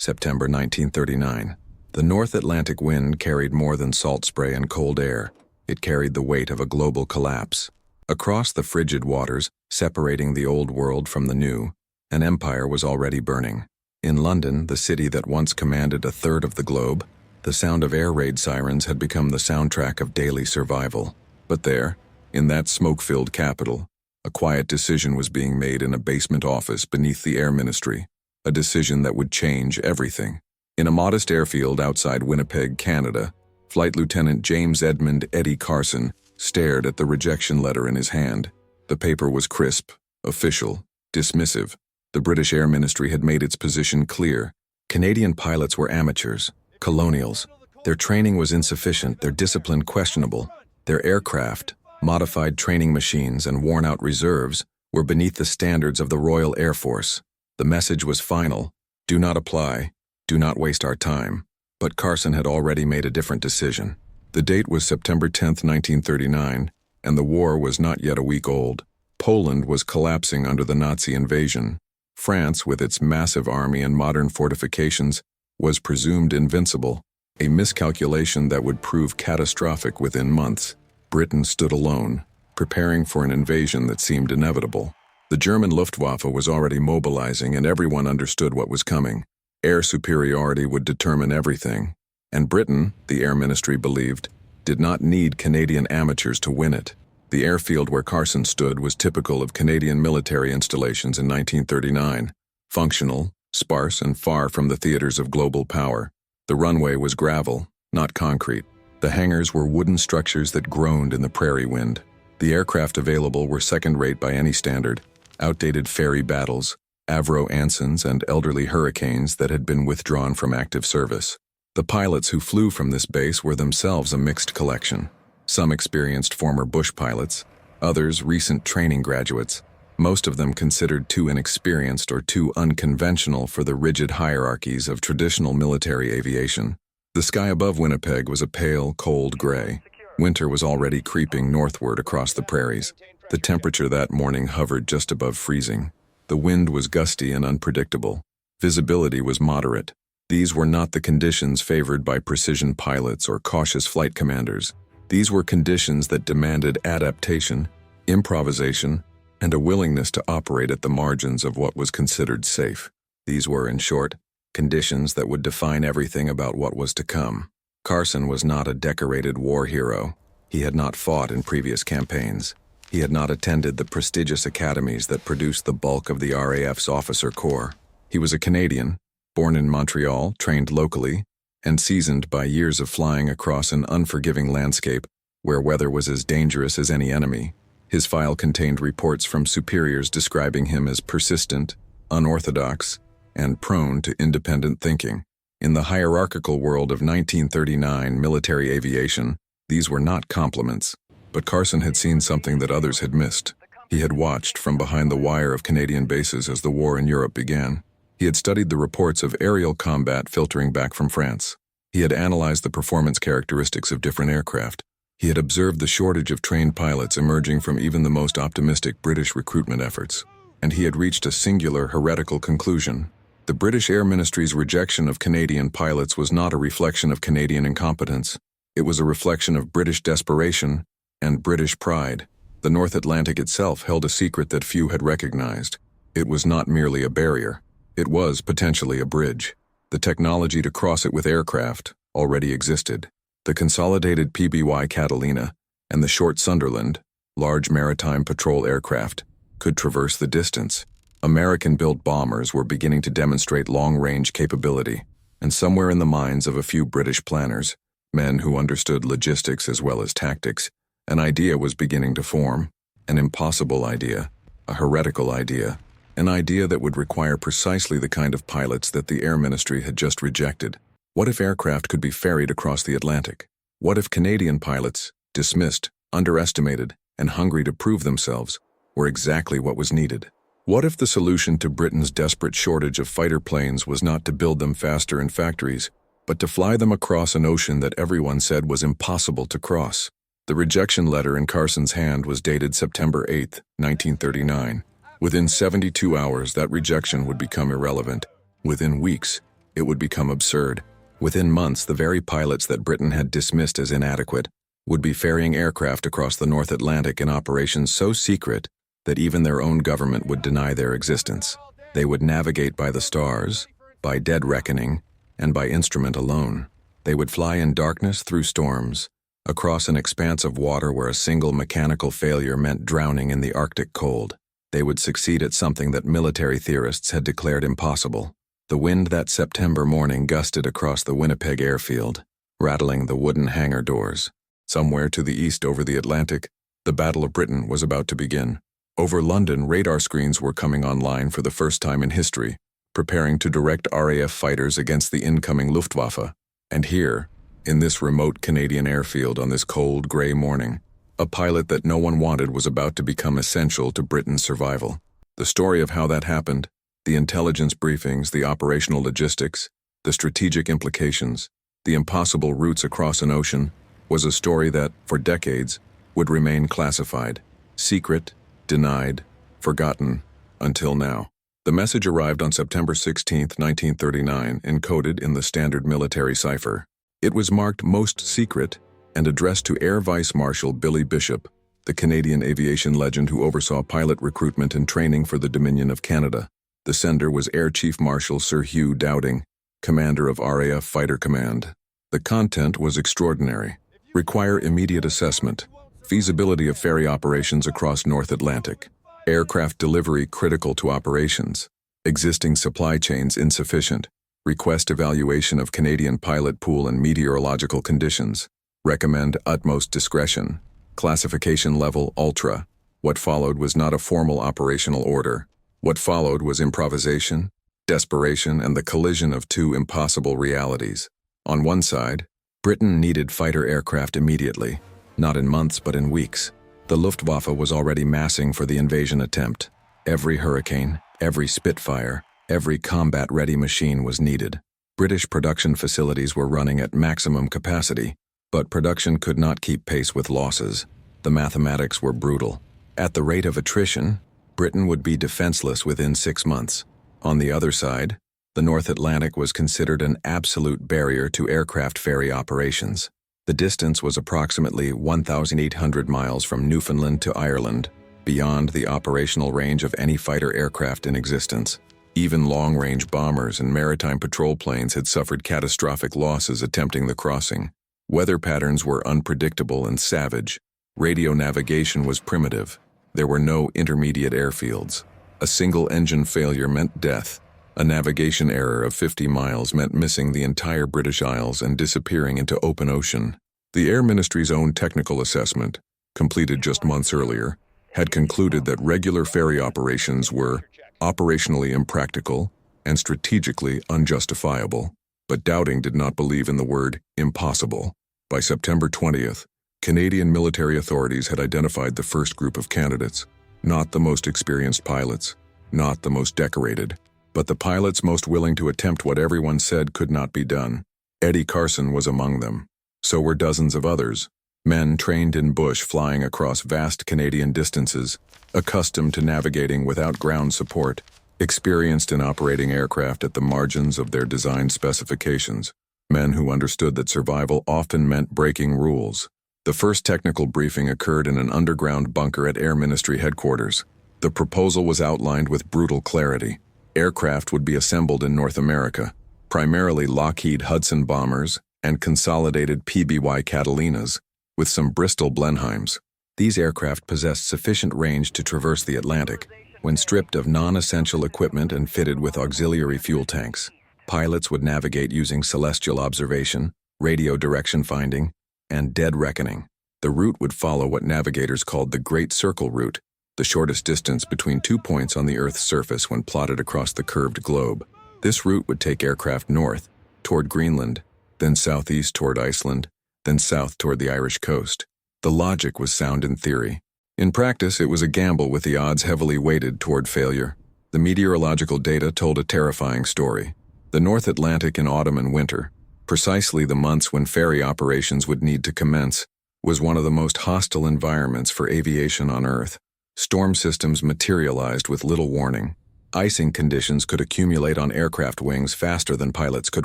September 1939. The North Atlantic wind carried more than salt spray and cold air. It carried the weight of a global collapse. Across the frigid waters, separating the old world from the new, an empire was already burning. In London, the city that once commanded a third of the globe, the sound of air raid sirens had become the soundtrack of daily survival. But there, in that smoke-filled capital, a quiet decision was being made in a basement office beneath the Air Ministry, a decision that would change everything. In a modest airfield outside Winnipeg, Canada, Flight Lieutenant James Edmund "Eddie" Carson stared at the rejection letter in his hand. The paper was crisp, official, dismissive. The British Air Ministry had made its position clear. Canadian pilots were amateurs, colonials. Their training was insufficient, their discipline questionable. Their aircraft, modified training machines and worn-out reserves, were beneath the standards of the Royal Air Force. The message was final: do not apply, do not waste our time. But Carson had already made a different decision. The date was September 10, 1939, and the war was not yet a week old. Poland was collapsing under the Nazi invasion. France, with its massive army and modern fortifications, was presumed invincible, a miscalculation that would prove catastrophic within months. Britain stood alone, preparing for an invasion that seemed inevitable. The German Luftwaffe was already mobilizing, and everyone understood what was coming. Air superiority would determine everything, and Britain, the Air Ministry believed, did not need Canadian amateurs to win it. The airfield where Carson stood was typical of Canadian military installations in 1939, functional, sparse, and far from the theaters of global power. The runway was gravel, not concrete. The hangars were wooden structures that groaned in the prairie wind. The aircraft available were second-rate by any standard, outdated ferry battles, Avro Ansons, and elderly Hurricanes that had been withdrawn from active service. The pilots who flew from this base were themselves a mixed collection. Some experienced former bush pilots, others recent training graduates, most of them considered too inexperienced or too unconventional for the rigid hierarchies of traditional military aviation. The sky above Winnipeg was a pale, cold gray. Winter was already creeping northward across the prairies. The temperature that morning hovered just above freezing. The wind was gusty and unpredictable. Visibility was moderate. These were not the conditions favored by precision pilots or cautious flight commanders. These were conditions that demanded adaptation, improvisation, and a willingness to operate at the margins of what was considered safe. These were, in short, conditions that would define everything about what was to come. Carson was not a decorated war hero. He had not fought in previous campaigns. He had not attended the prestigious academies that produced the bulk of the RAF's officer corps. He was a Canadian, born in Montreal, trained locally, and seasoned by years of flying across an unforgiving landscape where weather was as dangerous as any enemy. His file contained reports from superiors describing him as persistent, unorthodox, and prone to independent thinking. In the hierarchical world of 1939 military aviation, these were not compliments. But Carson had seen something that others had missed. He had watched from behind the wire of Canadian bases as the war in Europe began. He had studied the reports of aerial combat filtering back from France. He had analyzed the performance characteristics of different aircraft. He had observed the shortage of trained pilots emerging from even the most optimistic British recruitment efforts. And he had reached a singular, heretical conclusion. The British Air Ministry's rejection of Canadian pilots was not a reflection of Canadian incompetence. It was a reflection of British desperation and British pride. The North Atlantic itself held a secret that few had recognized. It was not merely a barrier. It was potentially a bridge. The technology to cross it with aircraft already existed. The consolidated PBY Catalina and the short Sunderland, large maritime patrol aircraft, could traverse the distance. American-built bombers were beginning to demonstrate long-range capability, and somewhere in the minds of a few British planners, men who understood logistics as well as tactics, an idea was beginning to form, an impossible idea, a heretical idea, an idea that would require precisely the kind of pilots that the Air Ministry had just rejected. What if aircraft could be ferried across the Atlantic? What if Canadian pilots, dismissed, underestimated, and hungry to prove themselves, were exactly what was needed? What if the solution to Britain's desperate shortage of fighter planes was not to build them faster in factories, but to fly them across an ocean that everyone said was impossible to cross? The rejection letter in Carson's hand was dated September 8, 1939. Within 72 hours, that rejection would become irrelevant. Within weeks, it would become absurd. Within months, the very pilots that Britain had dismissed as inadequate would be ferrying aircraft across the North Atlantic in operations so secret that even their own government would deny their existence. They would navigate by the stars, by dead reckoning, and by instrument alone. They would fly in darkness through storms, across an expanse of water where a single mechanical failure meant drowning in the Arctic cold. They would succeed at something that military theorists had declared impossible. The wind that September morning gusted across the Winnipeg airfield, rattling the wooden hangar doors. Somewhere to the east over the Atlantic, the Battle of Britain was about to begin. Over London, radar screens were coming online for the first time in history, preparing to direct RAF fighters against the incoming Luftwaffe. And here, in this remote Canadian airfield on this cold, gray morning, a pilot that no one wanted was about to become essential to Britain's survival. The story of how that happened, the intelligence briefings, the operational logistics, the strategic implications, the impossible routes across an ocean, was a story that, for decades, would remain classified, secret, denied, forgotten, until now. The message arrived on September 16, 1939, encoded in the standard military cipher. It was marked Most Secret and addressed to Air Vice Marshal Billy Bishop, the Canadian aviation legend who oversaw pilot recruitment and training for the Dominion of Canada. The sender was Air Chief Marshal Sir Hugh Dowding, commander of RAF Fighter Command. The content was extraordinary. Require immediate assessment. Feasibility of ferry operations across North Atlantic. Aircraft delivery critical to operations. Existing supply chains insufficient. Request evaluation of Canadian pilot pool and meteorological conditions. Recommend utmost discretion. Classification level Ultra. What followed was not a formal operational order. What followed was improvisation, desperation, and the collision of two impossible realities. On one side, Britain needed fighter aircraft immediately, not in months but in weeks. The Luftwaffe was already massing for the invasion attempt. Every Hurricane, every Spitfire, every combat-ready machine was needed. British production facilities were running at maximum capacity, but production could not keep pace with losses. The mathematics were brutal. At the rate of attrition, Britain would be defenseless within 6 months. On the other side, the North Atlantic was considered an absolute barrier to aircraft ferry operations. The distance was approximately 1,800 miles from Newfoundland to Ireland, beyond the operational range of any fighter aircraft in existence. Even long-range bombers and maritime patrol planes had suffered catastrophic losses attempting the crossing. Weather patterns were unpredictable and savage. Radio navigation was primitive. There were no intermediate airfields. A single engine failure meant death. A navigation error of 50 miles meant missing the entire British Isles and disappearing into open ocean. The Air Ministry's own technical assessment, completed just months earlier, had concluded that regular ferry operations were operationally impractical and strategically unjustifiable. But Dowding did not believe in the word impossible. By September 20th, Canadian military authorities had identified the first group of candidates, not the most experienced pilots, not the most decorated, but the pilots most willing to attempt what everyone said could not be done. Eddie Carson was among them. So were dozens of others, men trained in bush flying across vast Canadian distances, accustomed to navigating without ground support, experienced in operating aircraft at the margins of their design specifications, men who understood that survival often meant breaking rules. The first technical briefing occurred in an underground bunker at Air Ministry headquarters. The proposal was outlined with brutal clarity. Aircraft would be assembled in North America, primarily Lockheed Hudson bombers and consolidated PBY Catalinas, with some Bristol Blenheims. These aircraft possessed sufficient range to traverse the Atlantic when stripped of non-essential equipment and fitted with auxiliary fuel tanks. Pilots would navigate using celestial observation, radio direction finding, and dead reckoning. The route would follow what navigators called the Great Circle route, the shortest distance between 2 points on the Earth's surface when plotted across the curved globe. This route would take aircraft north, toward Greenland, then southeast toward Iceland, then south toward the Irish coast. The logic was sound in theory. In practice, it was a gamble with the odds heavily weighted toward failure. The meteorological data told a terrifying story. The North Atlantic in autumn and winter, precisely the months when ferry operations would need to commence, was one of the most hostile environments for aviation on Earth. Storm systems materialized with little warning. Icing conditions could accumulate on aircraft wings faster than pilots could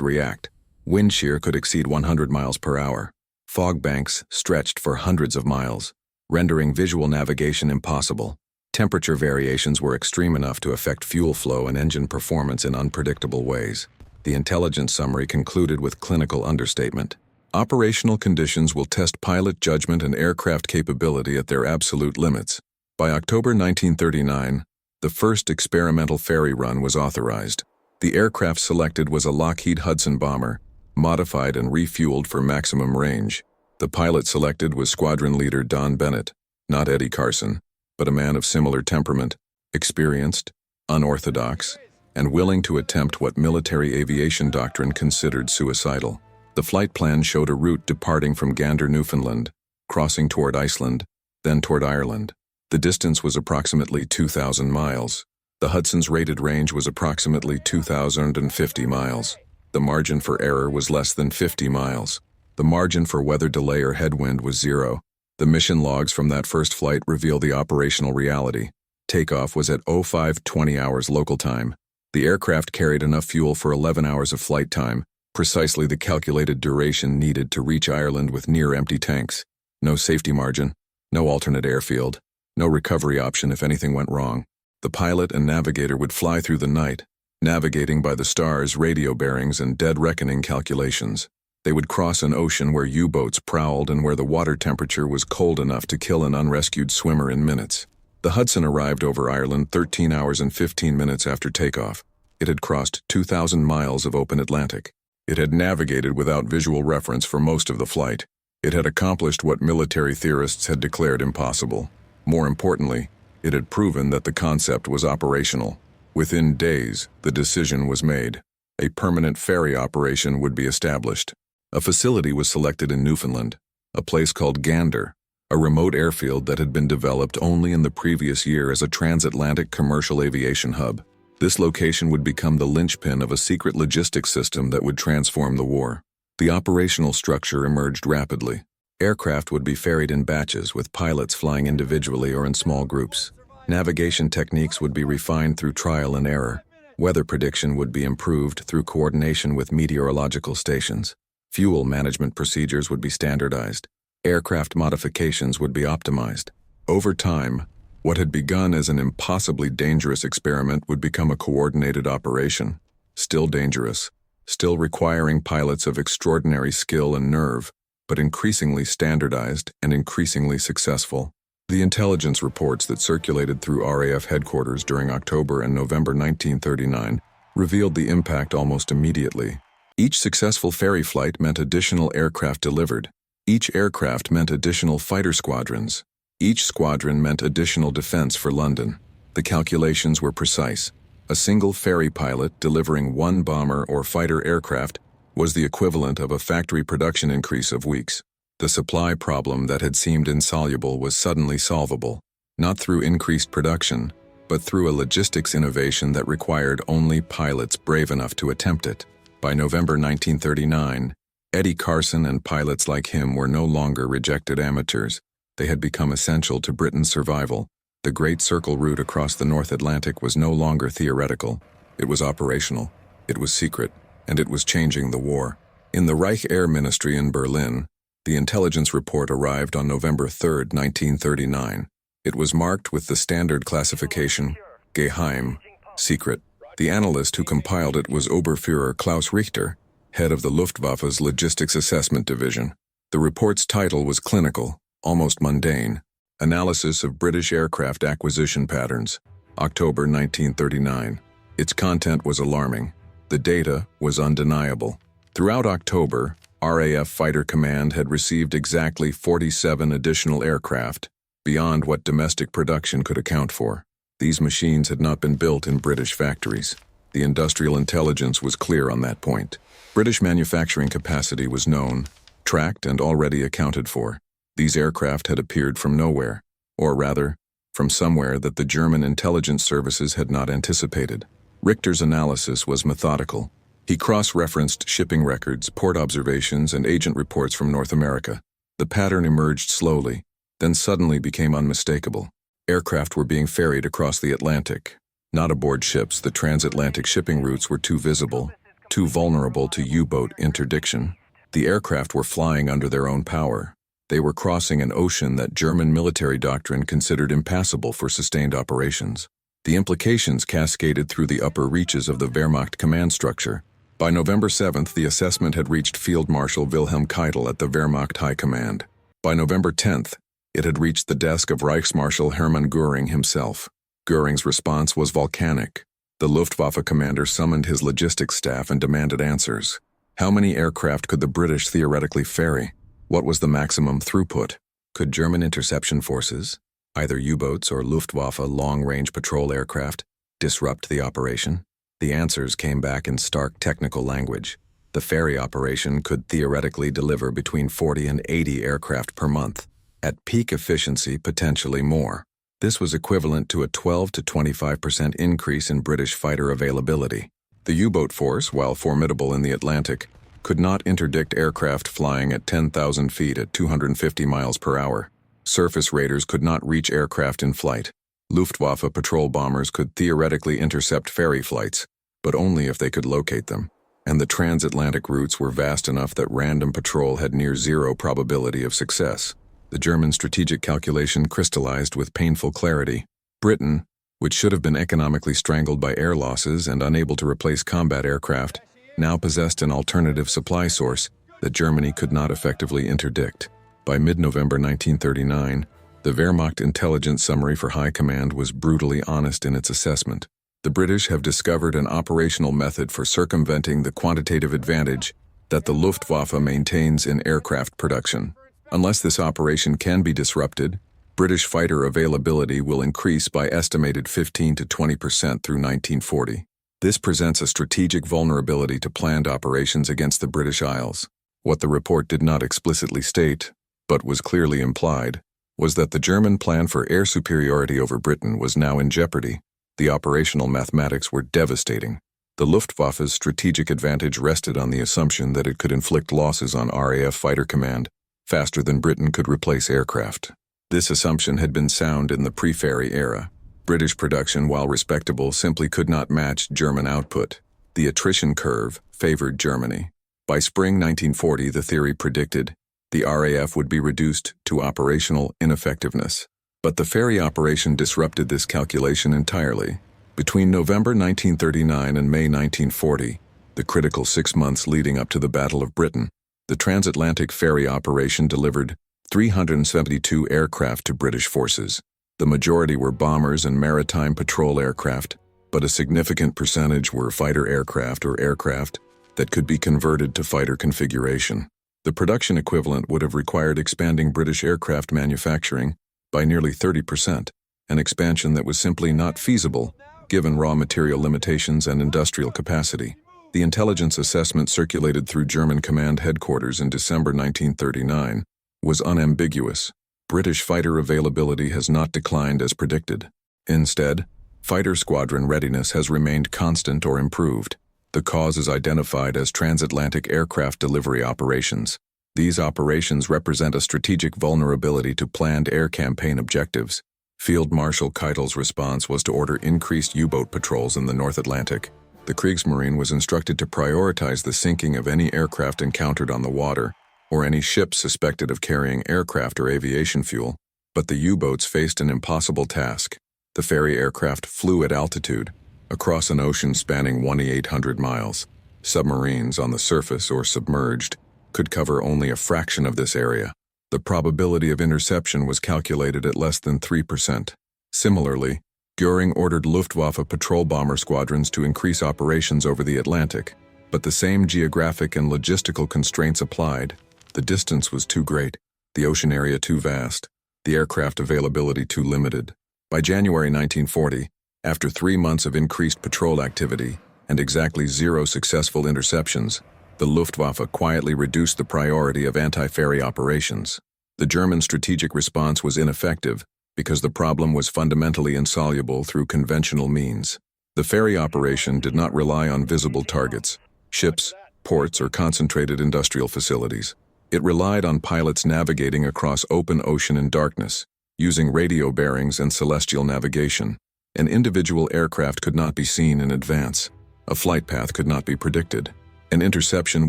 react. Wind shear could exceed 100 miles per hour. Fog banks stretched for hundreds of miles, rendering visual navigation impossible. Temperature variations were extreme enough to affect fuel flow and engine performance in unpredictable ways. The intelligence summary concluded with clinical understatement. Operational conditions will test pilot judgment and aircraft capability at their absolute limits. By October 1939, the first experimental ferry run was authorized. The aircraft selected was a Lockheed Hudson bomber, modified and refueled for maximum range. The pilot selected was Squadron Leader Don Bennett, not Eddie Carson, but a man of similar temperament, experienced, unorthodox, and willing to attempt what military aviation doctrine considered suicidal. The flight plan showed a route departing from Gander, Newfoundland, crossing toward Iceland, then toward Ireland. The distance was approximately 2,000 miles. The Hudson's rated range was approximately 2,050 miles. The margin for error was less than 50 miles. The margin for weather delay or headwind was 0. The mission logs from that first flight reveal the operational reality. Takeoff was at 05:20 hours local time. The aircraft carried enough fuel for 11 hours of flight time, precisely the calculated duration needed to reach Ireland with near-empty tanks. No safety margin, no alternate airfield, no recovery option if anything went wrong. The pilot and navigator would fly through the night, navigating by the stars, radio bearings, and dead reckoning calculations. They would cross an ocean where U-boats prowled and where the water temperature was cold enough to kill an unrescued swimmer in minutes. The Hudson arrived over Ireland 13 hours and 15 minutes after takeoff. It had crossed 2,000 miles of open Atlantic. It had navigated without visual reference for most of the flight. It had accomplished what military theorists had declared impossible. More importantly, it had proven that the concept was operational. Within days, the decision was made. A permanent ferry operation would be established. A facility was selected in Newfoundland, a place called Gander, a remote airfield that had been developed only in the previous year as a transatlantic commercial aviation hub. This location would become the linchpin of a secret logistics system that would transform the war. The operational structure emerged rapidly. Aircraft would be ferried in batches, with pilots flying individually or in small groups. Navigation techniques would be refined through trial and error. Weather prediction would be improved through coordination with meteorological stations. Fuel management procedures would be standardized. Aircraft modifications would be optimized. Over time, what had begun as an impossibly dangerous experiment would become a coordinated operation. Still dangerous, still requiring pilots of extraordinary skill and nerve, but increasingly standardized and increasingly successful. The intelligence reports that circulated through RAF headquarters during October and November 1939 revealed the impact almost immediately. Each successful ferry flight meant additional aircraft delivered. Each aircraft meant additional fighter squadrons. Each squadron meant additional defense for London. The calculations were precise. A single ferry pilot delivering one bomber or fighter aircraft was the equivalent of a factory production increase of weeks. The supply problem that had seemed insoluble was suddenly solvable, not through increased production, but through a logistics innovation that required only pilots brave enough to attempt it. By November 1939, Eddie Carson and pilots like him were no longer rejected amateurs. They had become essential to Britain's survival. The Great Circle route across the North Atlantic was no longer theoretical. It was operational, it was secret, and it was changing the war. In the Reich Air Ministry in Berlin, the intelligence report arrived on November 3, 1939. It was marked with the standard classification, Geheim, secret. The analyst who compiled it was Oberfuhrer Klaus Richter, head of the Luftwaffe's Logistics Assessment Division. The report's title was clinical, almost mundane, Analysis of British Aircraft Acquisition Patterns, October 1939. Its content was alarming. The data was undeniable. Throughout October, RAF Fighter Command had received exactly 47 additional aircraft, beyond what domestic production could account for. These machines had not been built in British factories. The industrial intelligence was clear on that point. British manufacturing capacity was known, tracked, and already accounted for. These aircraft had appeared from nowhere, or rather, from somewhere that the German intelligence services had not anticipated. Richter's analysis was methodical. He cross-referenced shipping records, port observations, and agent reports from North America. The pattern emerged slowly, then suddenly became unmistakable. Aircraft were being ferried across the Atlantic. Not aboard ships, the transatlantic shipping routes were too visible, too vulnerable to U-boat interdiction. The aircraft were flying under their own power. They were crossing an ocean that German military doctrine considered impassable for sustained operations. The implications cascaded through the upper reaches of the Wehrmacht command structure. By November 7th, the assessment had reached Field Marshal Wilhelm Keitel at the Wehrmacht High Command. By November 10th, it had reached the desk of Reichsmarschall Hermann Göring himself. Göring's response was volcanic. The Luftwaffe commander summoned his logistics staff and demanded answers. How many aircraft could the British theoretically ferry? What was the maximum throughput? Could German interception forces, either U-boats or Luftwaffe long-range patrol aircraft, disrupt the operation? The answers came back in stark technical language. The ferry operation could theoretically deliver between 40 and 80 aircraft per month. At peak efficiency, potentially more. This was equivalent to a 12 to 25% increase in British fighter availability. The U-boat force, while formidable in the Atlantic, could not interdict aircraft flying at 10,000 feet at 250 miles per hour. Surface raiders could not reach aircraft in flight. Luftwaffe patrol bombers could theoretically intercept ferry flights, but only if they could locate them. And the transatlantic routes were vast enough that random patrol had near zero probability of success. The German strategic calculation crystallized with painful clarity. Britain, which should have been economically strangled by air losses and unable to replace combat aircraft, now possessed an alternative supply source that Germany could not effectively interdict. By mid-November 1939, the Wehrmacht intelligence summary for High Command was brutally honest in its assessment. The British have discovered an operational method for circumventing the quantitative advantage that the Luftwaffe maintains in aircraft production. Unless this operation can be disrupted, British fighter availability will increase by estimated 15 to 20% through 1940. This presents a strategic vulnerability to planned operations against the British Isles. What the report did not explicitly state, but was clearly implied, was that the German plan for air superiority over Britain was now in jeopardy. The operational mathematics were devastating. The Luftwaffe's strategic advantage rested on the assumption that it could inflict losses on RAF fighter command faster than Britain could replace aircraft. This assumption had been sound in the pre-ferry era. British production, while respectable, simply could not match German output. The attrition curve favored Germany. By spring 1940, the theory predicted the RAF would be reduced to operational ineffectiveness. But the ferry operation disrupted this calculation entirely. Between November 1939 and May 1940, the critical 6 months leading up to the Battle of Britain, the transatlantic ferry operation delivered 372 aircraft to British forces. The majority were bombers and maritime patrol aircraft, but a significant percentage were fighter aircraft or aircraft that could be converted to fighter configuration. The production equivalent would have required expanding British aircraft manufacturing by nearly 30%, an expansion that was simply not feasible given raw material limitations and industrial capacity. The intelligence assessment circulated through German command headquarters in December 1939 was unambiguous. British fighter availability has not declined as predicted. Instead, fighter squadron readiness has remained constant or improved. The cause is identified as transatlantic aircraft delivery operations. These operations represent a strategic vulnerability to planned air campaign objectives. Field Marshal Keitel's response was to order increased U-boat patrols in the North Atlantic. The Kriegsmarine was instructed to prioritize the sinking of any aircraft encountered on the water, or any ships suspected of carrying aircraft or aviation fuel, but the U-boats faced an impossible task. The ferry aircraft flew at altitude, across an ocean spanning 1,800 miles. Submarines on the surface or submerged could cover only a fraction of this area. The probability of interception was calculated at less than 3%. Similarly, Göring ordered Luftwaffe patrol bomber squadrons to increase operations over the Atlantic, but the same geographic and logistical constraints applied. The distance was too great, the ocean area too vast, the aircraft availability too limited. By January 1940, after 3 months of increased patrol activity and exactly 0 successful interceptions, the Luftwaffe quietly reduced the priority of anti-ferry operations. The German strategic response was ineffective because the problem was fundamentally insoluble through conventional means. The ferry operation did not rely on visible targets, ships, ports, or concentrated industrial facilities. It relied on pilots navigating across open ocean in darkness, using radio bearings and celestial navigation. An individual aircraft could not be seen in advance. A flight path could not be predicted. An interception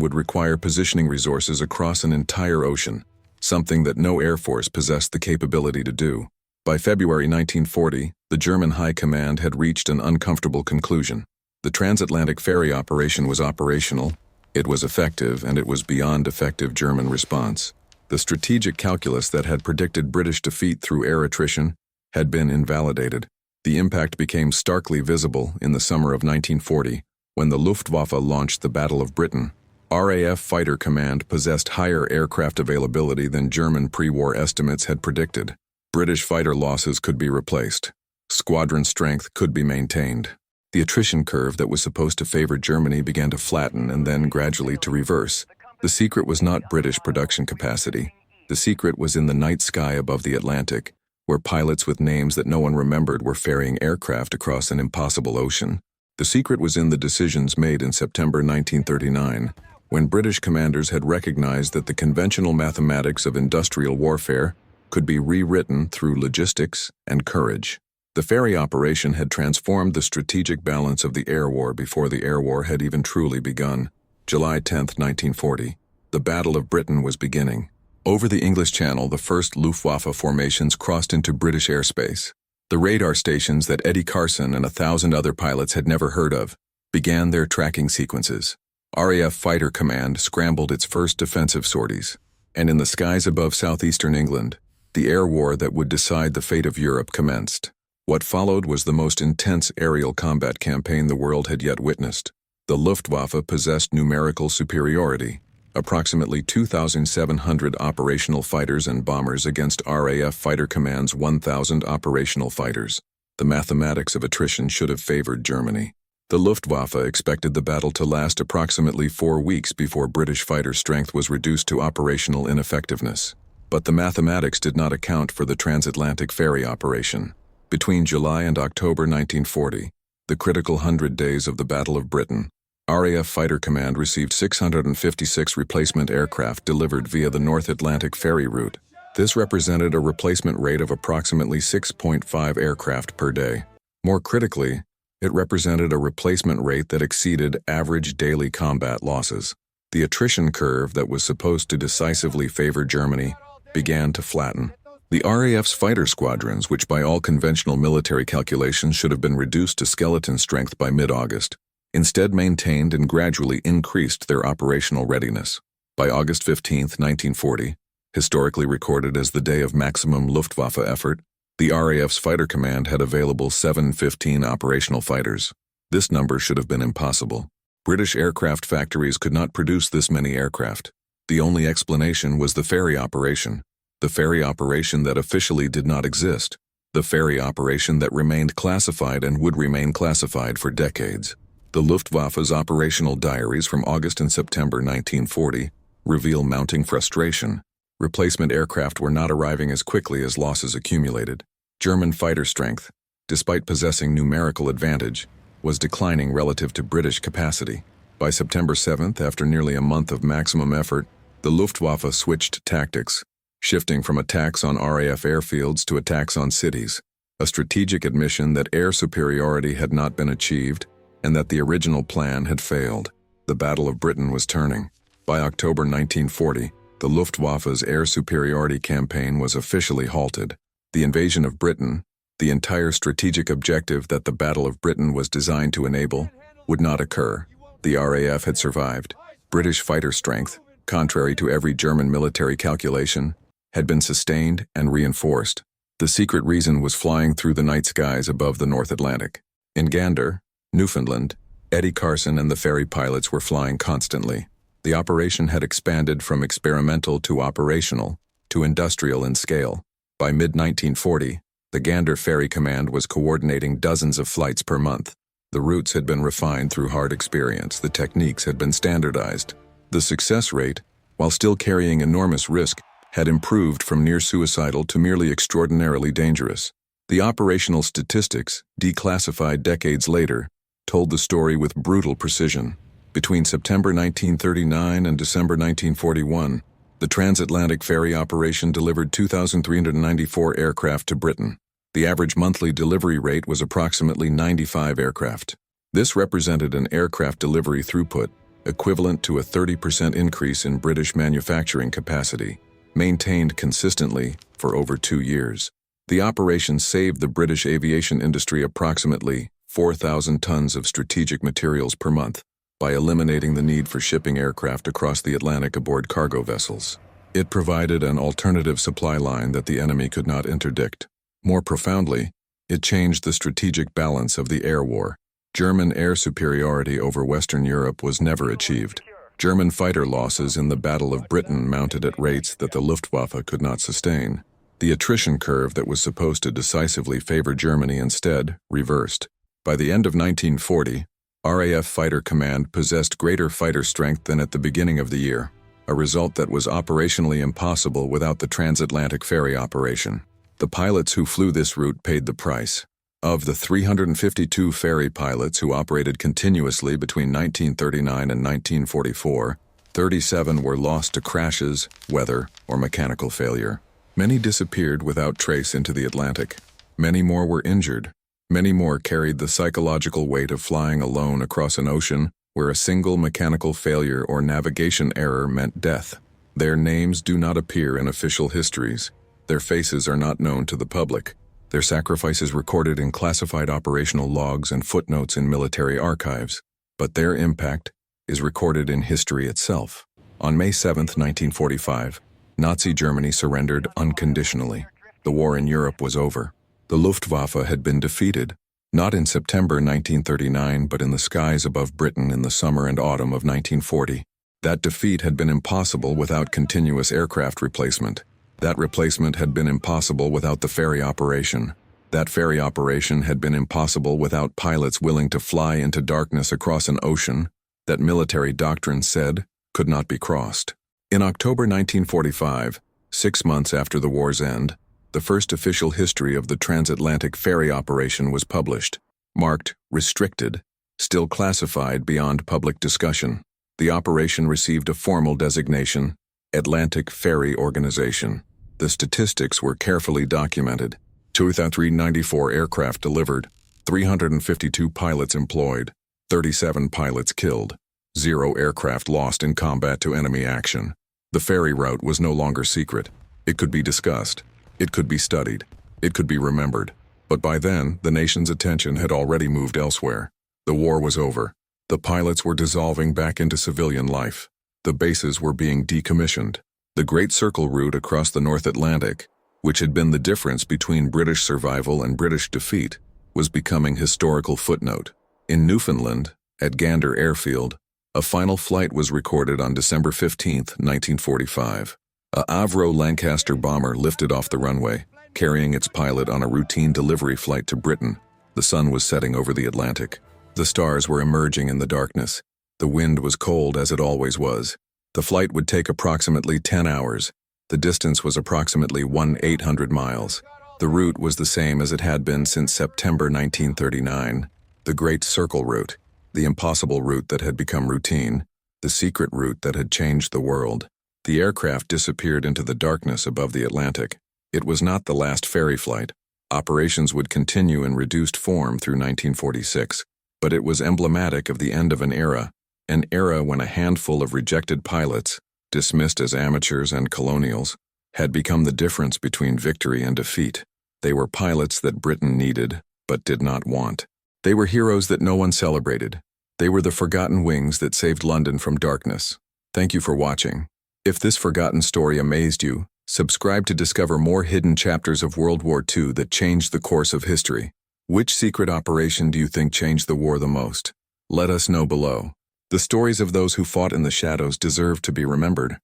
would require positioning resources across an entire ocean, something that no air force possessed the capability to do. By February 1940, the German High Command had reached an uncomfortable conclusion. The transatlantic ferry operation was operational, it was effective, and it was beyond effective German response. The strategic calculus that had predicted British defeat through air attrition had been invalidated. The impact became starkly visible in the summer of 1940, when the Luftwaffe launched the Battle of Britain. RAF Fighter Command possessed higher aircraft availability than German pre-war estimates had predicted. British fighter losses could be replaced. Squadron strength could be maintained. The attrition curve that was supposed to favor Germany began to flatten and then gradually to reverse. The secret was not British production capacity. The secret was in the night sky above the Atlantic, where pilots with names that no one remembered were ferrying aircraft across an impossible ocean. The secret was in the decisions made in September 1939, when British commanders had recognized that the conventional mathematics of industrial warfare could be rewritten through logistics and courage. The ferry operation had transformed the strategic balance of the air war before the air war had even truly begun. July 10, 1940. The Battle of Britain was beginning. Over the English Channel, the first Luftwaffe formations crossed into British airspace. The radar stations that Eddie Carson and 1,000 other pilots had never heard of began their tracking sequences. RAF Fighter Command scrambled its first defensive sorties. And in the skies above southeastern England, the air war that would decide the fate of Europe commenced. What followed was the most intense aerial combat campaign the world had yet witnessed. The Luftwaffe possessed numerical superiority, approximately 2,700 operational fighters and bombers against RAF Fighter Command's 1,000 operational fighters. The mathematics of attrition should have favored Germany. The Luftwaffe expected the battle to last approximately 4 weeks before British fighter strength was reduced to operational ineffectiveness. But the mathematics did not account for the transatlantic ferry operation. Between July and October 1940, the critical 100 days of the Battle of Britain, RAF Fighter Command received 656 replacement aircraft delivered via the North Atlantic ferry route. This represented a replacement rate of approximately 6.5 aircraft per day. More critically, it represented a replacement rate that exceeded average daily combat losses. The attrition curve that was supposed to decisively favor Germany began to flatten. The RAF's fighter squadrons, which by all conventional military calculations should have been reduced to skeleton strength by mid-August, instead maintained and gradually increased their operational readiness. By August 15, 1940, historically recorded as the day of maximum Luftwaffe effort, the RAF's Fighter Command had available 715 operational fighters. This number should have been impossible. British aircraft factories could not produce this many aircraft. The only explanation was the ferry operation. The ferry operation that officially did not exist. The ferry operation that remained classified and would remain classified for decades. The Luftwaffe's operational diaries from August and September 1940 reveal mounting frustration. Replacement aircraft were not arriving as quickly as losses accumulated. German fighter strength, despite possessing numerical advantage, was declining relative to British capacity. By September 7th, after nearly a month of maximum effort, the Luftwaffe switched tactics, shifting from attacks on RAF airfields to attacks on cities, a strategic admission that air superiority had not been achieved and that the original plan had failed. The Battle of Britain was turning. By October 1940, the Luftwaffe's air superiority campaign was officially halted. The invasion of Britain, the entire strategic objective that the Battle of Britain was designed to enable, would not occur. The RAF had survived. British fighter strength, contrary to every German military calculation, had been sustained and reinforced. The secret reason was flying through the night skies above the North Atlantic. In Gander, Newfoundland, Eddie Carson and the ferry pilots were flying constantly. The operation had expanded from experimental to operational, to industrial in scale. By mid-1940, the Gander Ferry Command was coordinating dozens of flights per month. The routes had been refined through hard experience. The techniques had been standardized. The success rate, while still carrying enormous risk, had improved from near suicidal to merely extraordinarily dangerous. The operational statistics, declassified decades later, told the story with brutal precision. Between September 1939 and December 1941, the transatlantic ferry operation delivered 2,394 aircraft to Britain. The average monthly delivery rate was approximately 95 aircraft. This represented an aircraft delivery throughput equivalent to a 30% increase in British manufacturing capacity, maintained consistently for over 2 years. The operation saved the British aviation industry approximately 4,000 tons of strategic materials per month by eliminating the need for shipping aircraft across the Atlantic aboard cargo vessels. It provided an alternative supply line that the enemy could not interdict. More profoundly, it changed the strategic balance of the air war. German air superiority over Western Europe was never achieved. German fighter losses in the Battle of Britain mounted at rates that the Luftwaffe could not sustain. The attrition curve that was supposed to decisively favor Germany instead reversed. By the end of 1940, RAF Fighter Command possessed greater fighter strength than at the beginning of the year, a result that was operationally impossible without the transatlantic ferry operation. The pilots who flew this route paid the price. Of the 352 ferry pilots who operated continuously between 1939 and 1944, 37 were lost to crashes, weather, or mechanical failure. Many disappeared without trace into the Atlantic. Many more were injured. Many more carried the psychological weight of flying alone across an ocean where a single mechanical failure or navigation error meant death. Their names do not appear in official histories. Their faces are not known to the public. Their sacrifices recorded in classified operational logs and footnotes in military archives, but their impact is recorded in history itself. On May 7, 1945, Nazi Germany surrendered unconditionally. The war in Europe was over. The Luftwaffe had been defeated, not in September 1939, but in the skies above Britain in the summer and autumn of 1940. That defeat had been impossible without continuous aircraft replacement. That replacement had been impossible without the ferry operation. That ferry operation had been impossible without pilots willing to fly into darkness across an ocean that military doctrine said could not be crossed. In October 1945, 6 months after the war's end, the first official history of the transatlantic ferry operation was published, marked restricted, still classified beyond public discussion. The operation received a formal designation, Atlantic Ferry Organization. The statistics were carefully documented. 2,394 aircraft delivered, 352 pilots employed, 37 pilots killed, 0 aircraft lost in combat to enemy action. The ferry route was no longer secret. It could be discussed. It could be studied. It could be remembered. But by then, the nation's attention had already moved elsewhere. The war was over. The pilots were dissolving back into civilian life. The bases were being decommissioned. The Great Circle route across the North Atlantic, which had been the difference between British survival and British defeat, was becoming historical footnote. In Newfoundland, at Gander Airfield, a final flight was recorded on December 15, 1945. A Avro Lancaster bomber lifted off the runway, carrying its pilot on a routine delivery flight to Britain. The sun was setting over the Atlantic. The stars were emerging in the darkness. The wind was cold as it always was. The flight would take approximately 10 hours. The distance was approximately 1,800 miles. The route was the same as it had been since September 1939. The Great Circle route, the impossible route that had become routine, the secret route that had changed the world. The aircraft disappeared into the darkness above the Atlantic. It was not the last ferry flight. Operations would continue in reduced form through 1946, but it was emblematic of the end of an era when a handful of rejected pilots, dismissed as amateurs and colonials, had become the difference between victory and defeat. They were pilots that Britain needed, but did not want. They were heroes that no one celebrated. They were the forgotten wings that saved London from darkness. Thank you for watching. If this forgotten story amazed you, subscribe to discover more hidden chapters of World War II that changed the course of history. Which secret operation do you think changed the war the most? Let us know below. The stories of those who fought in the shadows deserve to be remembered.